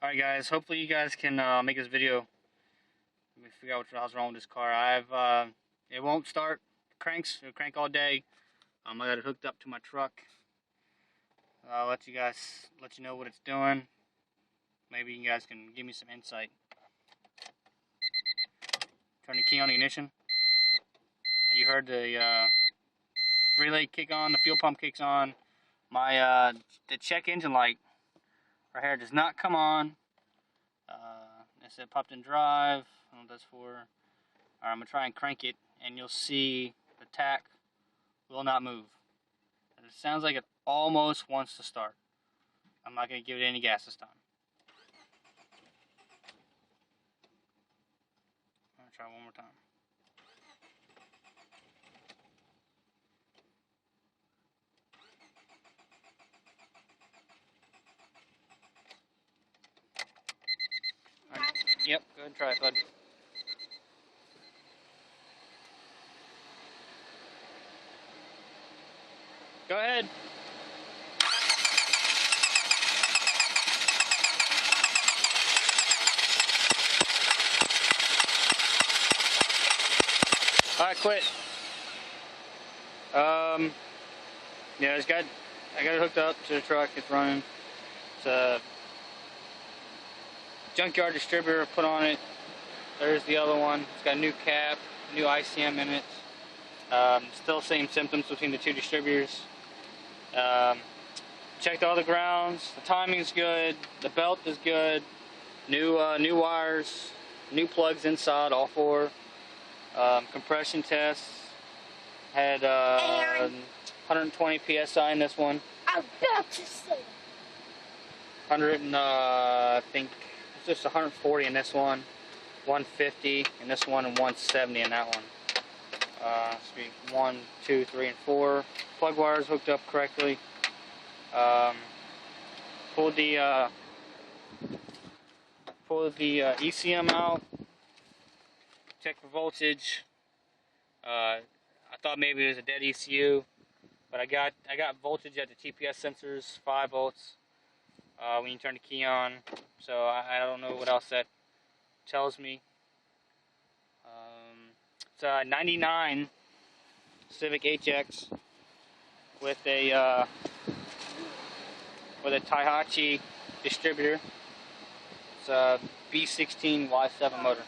Alright guys, hopefully you guys can make this video. Let me figure out what the hell's wrong with this car. It won't start, it'll crank all day. I got it hooked up to my truck. I'll let you know what it's doing. Maybe you guys can give me some insight. Turn the key on the ignition. You heard the relay kick on, the fuel pump kicks on. My the check engine light right here does not come on. It said popped in drive. I don't know what that's for. Alright, I'm gonna try and crank it, and you'll see the tach will not move. And it sounds like it almost wants to start. I'm not gonna give it any gas this time. I'm gonna try one more time. Right. Yep, go ahead and try it, bud. Go ahead. Alright, quit. Yeah, I got it hooked up to the truck. It's running. It's a junkyard distributor put on it. There's the other one. It's got a new cap, new ICM in it. Still same symptoms between the two distributors. Checked all the grounds. The timing's good. The belt is good. New wires, new plugs inside, all four. Compression tests had 120 psi in this one. I'm about to say 100 and I think it's just 140 in this one, 150 in this one, and 170 in that one. 1, 2, 3, and 4 plug wires hooked up correctly. Pulled the ECM out. Check for voltage. I thought maybe it was a dead ECU, but I got voltage at the TPS sensors, 5 volts. When you turn the key on, so I don't know what else that tells me. It's a 99 Civic HX with a Taihachi distributor. It's a D16y7 motor.